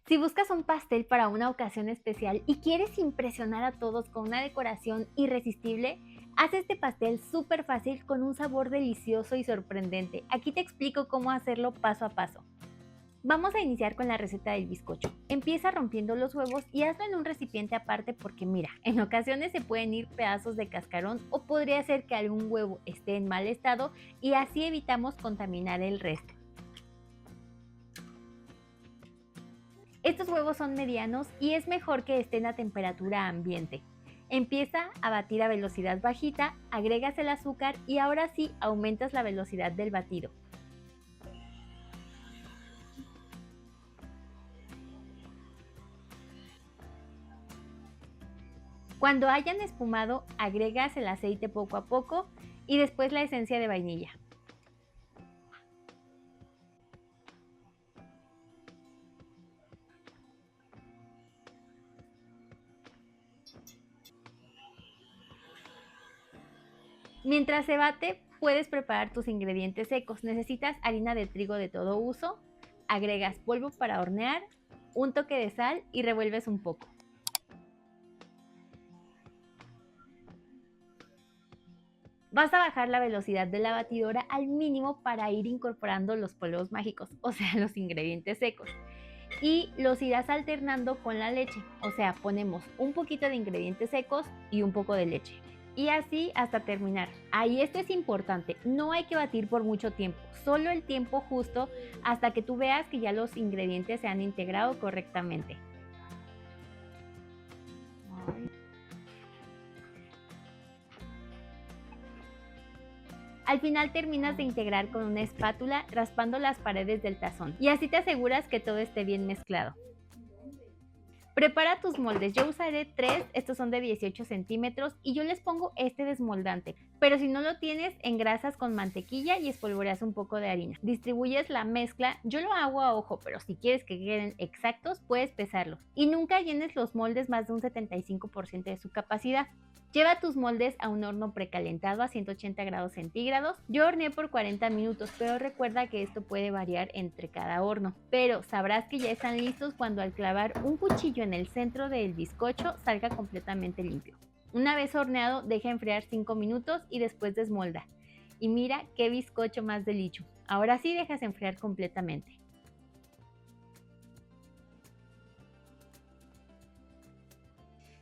Si buscas un pastel para una ocasión especial y quieres impresionar a todos con una decoración irresistible, haz este pastel súper fácil con un sabor delicioso y sorprendente. Aquí te explico cómo hacerlo paso a paso. Vamos a iniciar con la receta del bizcocho. Empieza rompiendo los huevos y hazlo en un recipiente aparte porque mira, en ocasiones se pueden ir pedazos de cascarón o podría ser que algún huevo esté en mal estado y así evitamos contaminar el resto. Estos huevos son medianos y es mejor que estén a temperatura ambiente. Empieza a batir a velocidad bajita, agregas el azúcar y ahora sí aumentas la velocidad del batido. Cuando hayan espumado, agregas el aceite poco a poco y después la esencia de vainilla. Mientras se bate, puedes preparar tus ingredientes secos. Necesitas harina de trigo de todo uso, agregas polvo para hornear, un toque de sal y revuelves un poco. Vas a bajar la velocidad de la batidora al mínimo para ir incorporando los polvos mágicos, o sea, los ingredientes secos. Y los irás alternando con la leche, o sea, ponemos un poquito de ingredientes secos y un poco de leche. Y así hasta terminar. Ahí esto es importante, no hay que batir por mucho tiempo, solo el tiempo justo hasta que tú veas que ya los ingredientes se han integrado correctamente. Al final terminas de integrar con una espátula raspando las paredes del tazón y así te aseguras que todo esté bien mezclado. Prepara tus moldes, yo usaré 3, estos son de 18 centímetros y yo les pongo este desmoldante, pero si no lo tienes, engrasas con mantequilla y espolvoreas un poco de harina. Distribuyes la mezcla, yo lo hago a ojo, pero si quieres que queden exactos, puedes pesarlos. Y nunca llenes los moldes más de un 75% de su capacidad. Lleva tus moldes a un horno precalentado a 180 grados centígrados. Yo horneé por 40 minutos, pero recuerda que esto puede variar entre cada horno. Pero sabrás que ya están listos cuando al clavar un cuchillo en el centro del bizcocho salga completamente limpio. Una vez horneado, deja enfriar 5 minutos y después desmolda. Y mira qué bizcocho más delicioso. Ahora sí dejas enfriar completamente.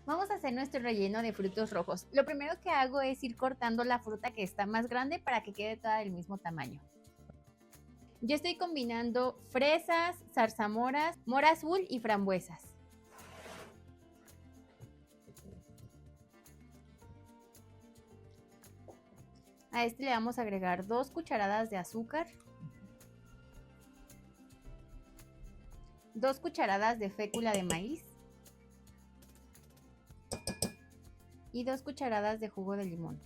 Vamos a hacer nuestro relleno de frutos rojos. Lo primero que hago es ir cortando la fruta que está más grande para que quede toda del mismo tamaño. Yo estoy combinando fresas, zarzamoras, mora azul y frambuesas. A este le vamos a agregar 2 cucharadas de azúcar, 2 cucharadas de fécula de maíz y 2 cucharadas de jugo de limón.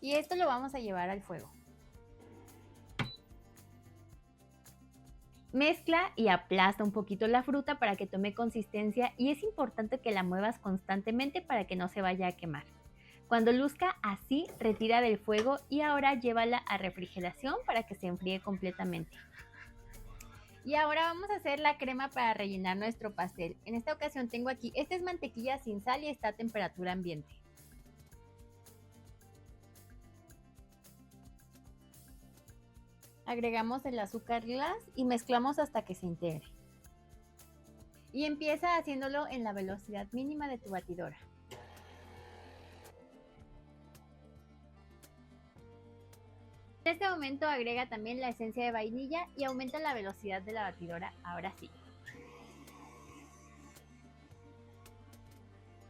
Y esto lo vamos a llevar al fuego. Mezcla y aplasta un poquito la fruta para que tome consistencia y es importante que la muevas constantemente para que no se vaya a quemar. Cuando luzca así, retira del fuego y ahora llévala a refrigeración para que se enfríe completamente. Y ahora vamos a hacer la crema para rellenar nuestro pastel. En esta ocasión tengo aquí, esta es mantequilla sin sal y está a temperatura ambiente. Agregamos el azúcar glass y mezclamos hasta que se integre. Y empieza haciéndolo en la velocidad mínima de tu batidora. En este momento agrega también la esencia de vainilla y aumenta la velocidad de la batidora, ahora sí.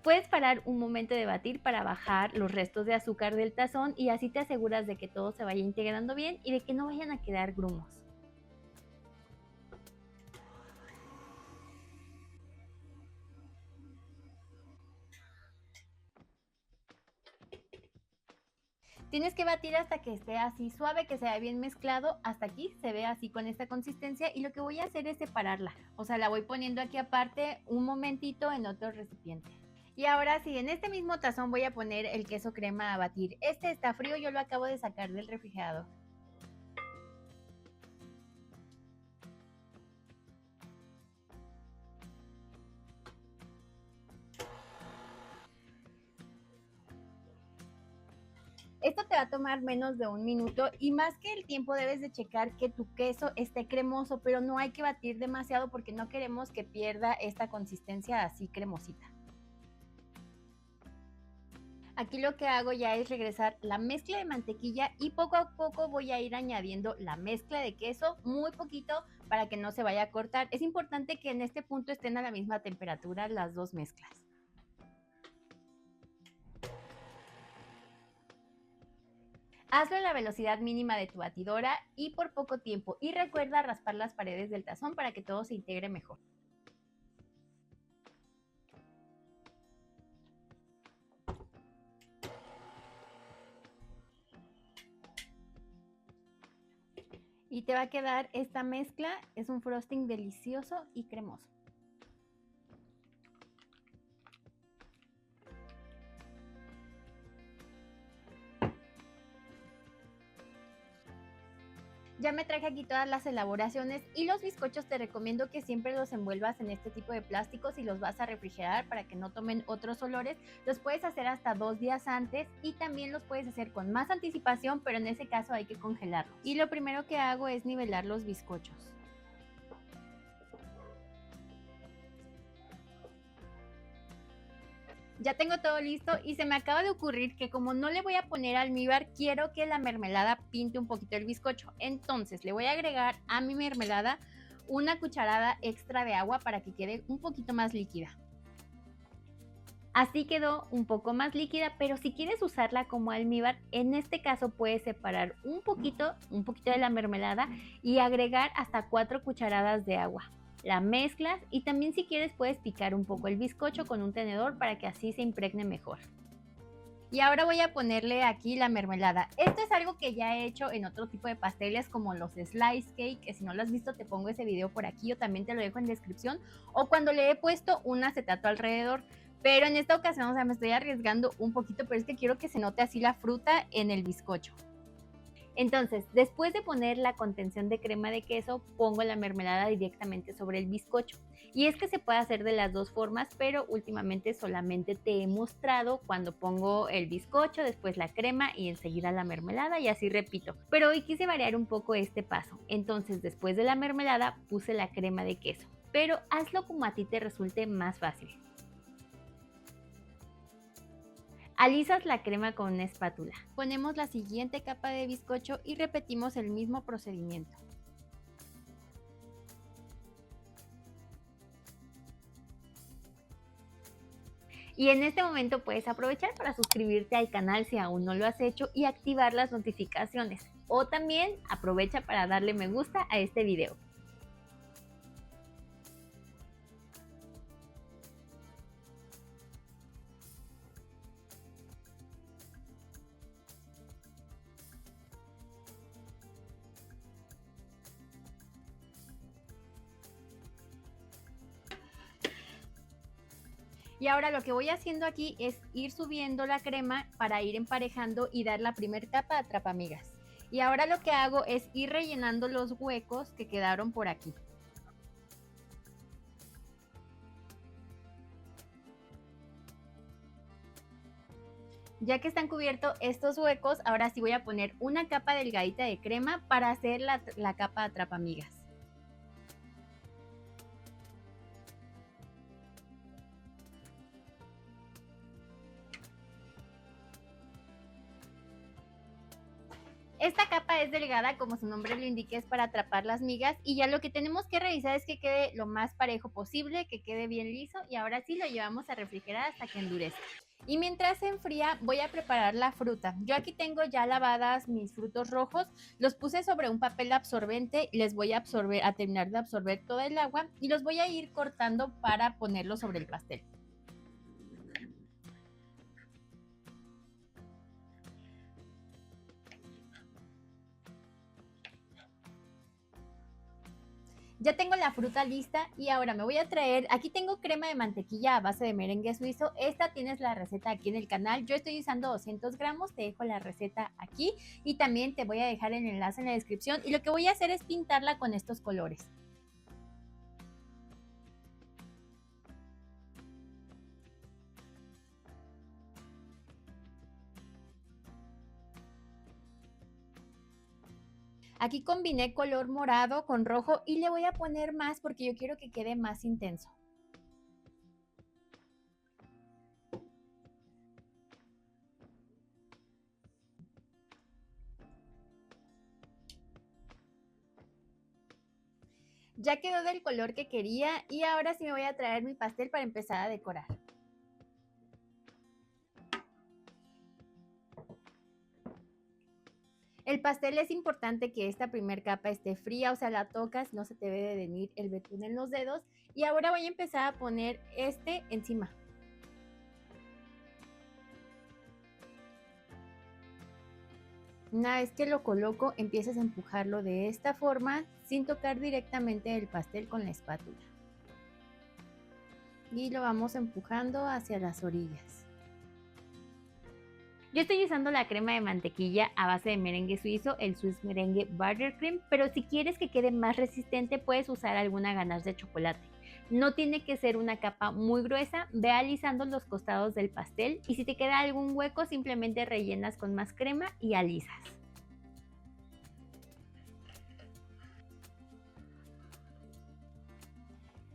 Puedes parar un momento de batir para bajar los restos de azúcar del tazón y así te aseguras de que todo se vaya integrando bien y de que no vayan a quedar grumos. Tienes que batir hasta que esté así suave, que sea bien mezclado. Hasta aquí se ve así con esta consistencia y lo que voy a hacer es separarla. O sea, la voy poniendo aquí aparte un momentito en otro recipiente. Y ahora sí, en este mismo tazón voy a poner el queso crema a batir. Este está frío, yo lo acabo de sacar del refrigerador. Esto te va a tomar menos de 1 minuto y más que el tiempo debes de checar que tu queso esté cremoso, pero no hay que batir demasiado porque no queremos que pierda esta consistencia así cremosita. Aquí lo que hago ya es regresar la mezcla de mantequilla y poco a poco voy a ir añadiendo la mezcla de queso, muy poquito para que no se vaya a cortar. Es importante que en este punto estén a la misma temperatura las dos mezclas. Hazlo a la velocidad mínima de tu batidora y por poco tiempo. Y recuerda raspar las paredes del tazón para que todo se integre mejor. Y te va a quedar esta mezcla, es un frosting delicioso y cremoso. Ya me traje aquí todas las elaboraciones y los bizcochos te recomiendo que siempre los envuelvas en este tipo de plásticos y los vas a refrigerar para que no tomen otros olores. Los puedes hacer hasta 2 días antes y también los puedes hacer con más anticipación, pero en ese caso hay que congelarlos. Y lo primero que hago es nivelar los bizcochos. Ya tengo todo listo y se me acaba de ocurrir que como no le voy a poner almíbar, quiero que la mermelada pinte un poquito el bizcocho. Entonces le voy a agregar a mi mermelada una cucharada extra de agua para que quede un poquito más líquida. Así quedó un poco más líquida, pero si quieres usarla como almíbar, en este caso puedes separar un poquito de la mermelada y agregar hasta 4 cucharadas de agua. La mezclas y también si quieres puedes picar un poco el bizcocho con un tenedor para que así se impregne mejor. Y ahora voy a ponerle aquí la mermelada. Esto es algo que ya he hecho en otro tipo de pasteles como los slice cake, que si no lo has visto te pongo ese video por aquí o también te lo dejo en descripción, o cuando le he puesto un acetato alrededor. Pero en esta ocasión, me estoy arriesgando un poquito, pero es que quiero que se note así la fruta en el bizcocho. Entonces, después de poner la contención de crema de queso, pongo la mermelada directamente sobre el bizcocho. Y es que se puede hacer de las dos formas, pero últimamente solamente te he mostrado cuando pongo el bizcocho, después la crema y enseguida la mermelada y así repito. Pero hoy quise variar un poco este paso. Entonces, después de la mermelada puse la crema de queso. Pero hazlo como a ti te resulte más fácil. Alisas la crema con una espátula. Ponemos la siguiente capa de bizcocho y repetimos el mismo procedimiento. Y en este momento puedes aprovechar para suscribirte al canal si aún no lo has hecho y activar las notificaciones. O también aprovecha para darle me gusta a este video. Y ahora lo que voy haciendo aquí es ir subiendo la crema para ir emparejando y dar la primera capa de atrapamigas. Y ahora lo que hago es ir rellenando los huecos que quedaron por aquí. Ya que están cubiertos estos huecos, ahora sí voy a poner una capa delgadita de crema para hacer la capa atrapamigas. Esta capa es delgada, como su nombre lo indica, es para atrapar las migas y ya lo que tenemos que revisar es que quede lo más parejo posible, que quede bien liso y ahora sí lo llevamos a refrigerar hasta que endurezca. Y mientras se enfría voy a preparar la fruta. Yo aquí tengo ya lavadas mis frutos rojos, los puse sobre un papel absorbente y les voy a terminar de absorber todo el agua y los voy a ir cortando para ponerlos sobre el pastel. Ya tengo la fruta lista y ahora me voy a traer, aquí tengo crema de mantequilla a base de merengue suizo. Esta tienes la receta aquí en el canal. Yo estoy usando 200 gramos, te dejo la receta aquí y también te voy a dejar el enlace en la descripción. Y lo que voy a hacer es pintarla con estos colores. Aquí combiné color morado con rojo y le voy a poner más porque yo quiero que quede más intenso. Ya quedó del color que quería y ahora sí me voy a traer mi pastel para empezar a decorar. El pastel es importante que esta primer capa esté fría, o sea, la tocas, no se te debe de venir el betún en los dedos. Y ahora voy a empezar a poner este encima. Una vez que lo coloco, empiezas a empujarlo de esta forma sin tocar directamente el pastel con la espátula. Y lo vamos empujando hacia las orillas. Yo estoy usando la crema de mantequilla a base de merengue suizo, el Swiss Merengue Buttercream, pero si quieres que quede más resistente puedes usar alguna ganache de chocolate. No tiene que ser una capa muy gruesa, ve alisando los costados del pastel y si te queda algún hueco simplemente rellenas con más crema y alisas.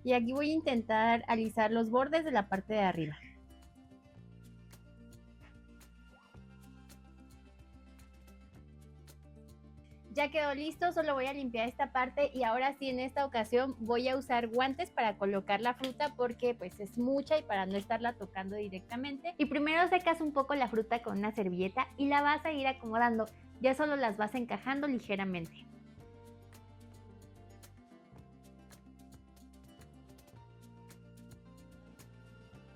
Y aquí voy a intentar alisar los bordes de la parte de arriba. Ya quedó listo, solo voy a limpiar esta parte y ahora sí en esta ocasión voy a usar guantes para colocar la fruta porque pues es mucha y para no estarla tocando directamente. Y primero secas un poco la fruta con una servilleta y la vas a ir acomodando, ya solo las vas encajando ligeramente.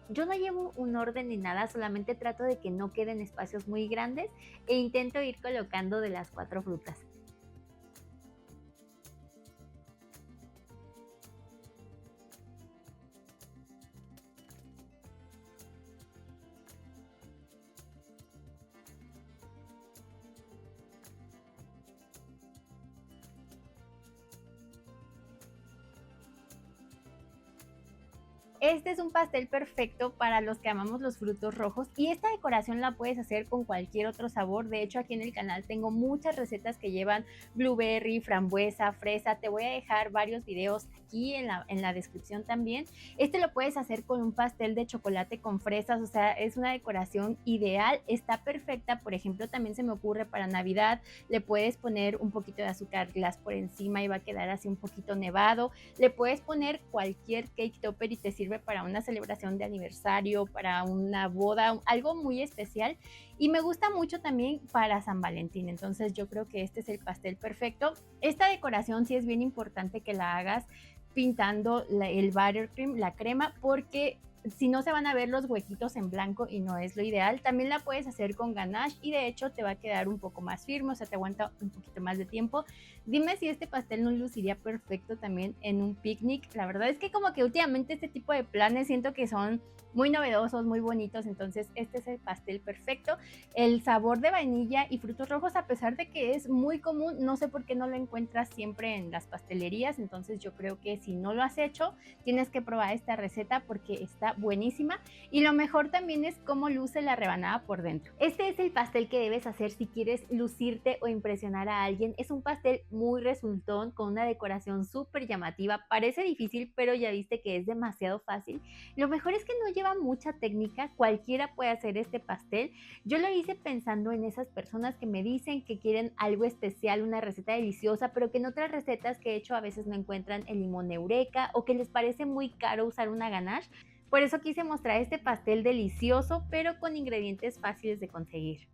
Yo no llevo un orden ni nada, solamente trato de que no queden espacios muy grandes e intento ir colocando de las 4 frutas. Este es un pastel perfecto para los que amamos los frutos rojos y esta decoración la puedes hacer con cualquier otro sabor. De hecho, aquí en el canal tengo muchas recetas que llevan blueberry, frambuesa, fresa. Te voy a dejar varios videos aquí en la descripción también. Este lo puedes hacer con un pastel de chocolate con fresas, o sea, es una decoración ideal. Está perfecta, por ejemplo, también se me ocurre para Navidad. Le puedes poner un poquito de azúcar glass por encima y va a quedar así un poquito nevado. Le puedes poner cualquier cake topper y te sirve para una celebración de aniversario, para una boda, algo muy especial. Y me gusta mucho también para San Valentín, entonces yo creo que este es el pastel perfecto. Esta decoración sí es bien importante que la hagas pintando el buttercream, la crema, porque si no se van a ver los huequitos en blanco y no es lo ideal. También la puedes hacer con ganache y de hecho te va a quedar un poco más firme, o sea, te aguanta un poquito más de tiempo. Dime si este pastel no luciría perfecto también en un picnic. La verdad es que como que últimamente este tipo de planes siento que son muy novedosos, muy bonitos, entonces este es el pastel perfecto. El sabor de vainilla y frutos rojos, a pesar de que es muy común, no sé por qué no lo encuentras siempre en las pastelerías, entonces yo creo que si no lo has hecho, tienes que probar esta receta porque está buenísima y lo mejor también es cómo luce la rebanada por dentro. Este es el pastel que debes hacer si quieres lucirte o impresionar a alguien. Es un pastel muy resultón con una decoración súper llamativa. Parece difícil, pero ya viste que es demasiado fácil. Lo mejor es que no lleva mucha técnica, cualquiera puede hacer este pastel. Yo lo hice pensando en esas personas que me dicen que quieren algo especial, una receta deliciosa, pero que en otras recetas que he hecho a veces no encuentran el limón eureka o que les parece muy caro usar una ganache. Por eso quise mostrar este pastel delicioso, pero con ingredientes fáciles de conseguir.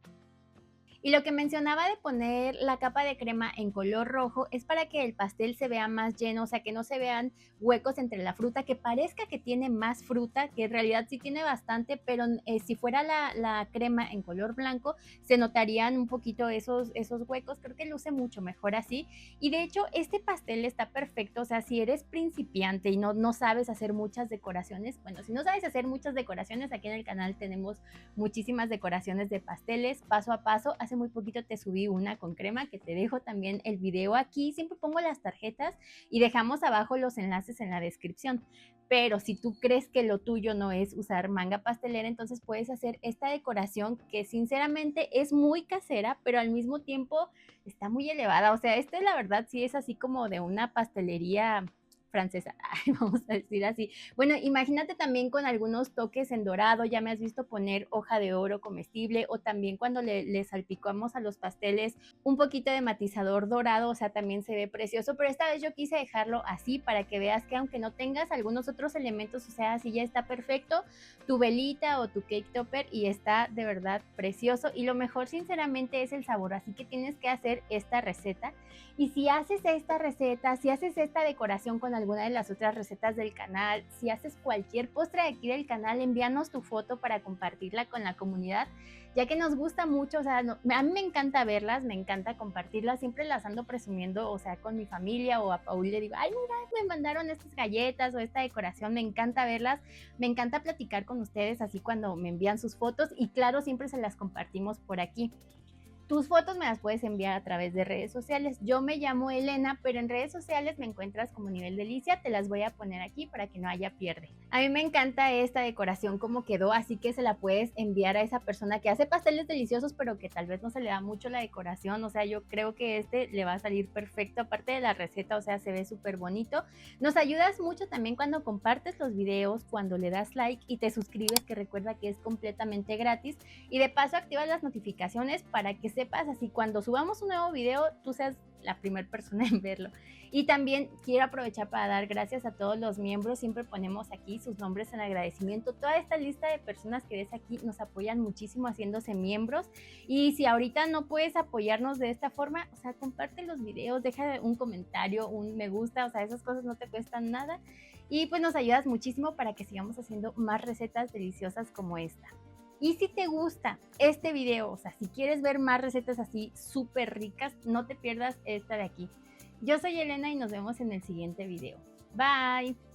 Y lo que mencionaba de poner la capa de crema en color rojo es para que el pastel se vea más lleno, o sea, que no se vean huecos entre la fruta, que parezca que tiene más fruta, que en realidad sí tiene bastante, pero si fuera la crema en color blanco, se notarían un poquito esos huecos. Creo que luce mucho mejor así. Y de hecho, este pastel está perfecto, o sea, si eres principiante y no sabes hacer muchas decoraciones, bueno, si no sabes hacer muchas decoraciones, aquí en el canal tenemos muchísimas decoraciones de pasteles paso a paso. Hace muy poquito te subí una con crema que te dejo también el video aquí. Siempre pongo las tarjetas y dejamos abajo los enlaces en la descripción. Pero si tú crees que lo tuyo no es usar manga pastelera, entonces puedes hacer esta decoración que sinceramente es muy casera, pero al mismo tiempo está muy elevada. O sea, la verdad sí es así como de una pastelería francesa, vamos a decir así. Bueno, imagínate también con algunos toques en dorado. Ya me has visto poner hoja de oro comestible, o también cuando le salpicamos a los pasteles un poquito de matizador dorado, o sea, también se ve precioso. Pero esta vez yo quise dejarlo así para que veas que aunque no tengas algunos otros elementos, o sea, así ya está perfecto tu velita o tu cake topper, y está de verdad precioso. Y lo mejor sinceramente es el sabor, así que tienes que hacer esta receta. Y si haces esta receta, si haces esta decoración con alguna de las otras recetas del canal, si haces cualquier postre de aquí del canal, envíanos tu foto para compartirla con la comunidad, ya que nos gusta mucho. O sea, a mí me encanta verlas, me encanta compartirlas, siempre las ando presumiendo, o sea, con mi familia, o a Paul le digo, ay, mira, me mandaron estas galletas o esta decoración. Me encanta verlas, me encanta platicar con ustedes así cuando me envían sus fotos, y claro, siempre se las compartimos por aquí. Tus fotos me las puedes enviar a través de redes sociales. Yo me llamo Elena, pero en redes sociales me encuentras como Nivel Delicia. Te las voy a poner aquí para que no haya pierde. A mí me encanta esta decoración como quedó, así que se la puedes enviar a esa persona que hace pasteles deliciosos, pero que tal vez no se le da mucho la decoración. O sea, yo creo que le va a salir perfecto, aparte de la receta, o sea, se ve súper bonito. Nos ayudas mucho también cuando compartes los videos, cuando le das like y te suscribes, que recuerda que es completamente gratis. Y de paso activas las notificaciones para que sepas, así cuando subamos un nuevo video, tú seas la primera persona en verlo. Y también quiero aprovechar para dar gracias a todos los miembros. Siempre ponemos aquí sus nombres en agradecimiento. Toda esta lista de personas que ves aquí nos apoyan muchísimo haciéndose miembros. Y si ahorita no puedes apoyarnos de esta forma, o sea, comparte los videos, deja un comentario, un me gusta, o sea, esas cosas no te cuestan nada. Y pues nos ayudas muchísimo para que sigamos haciendo más recetas deliciosas como esta. Y si te gusta este video, o sea, si quieres ver más recetas así súper ricas, no te pierdas esta de aquí. Yo soy Elena y nos vemos en el siguiente video. Bye.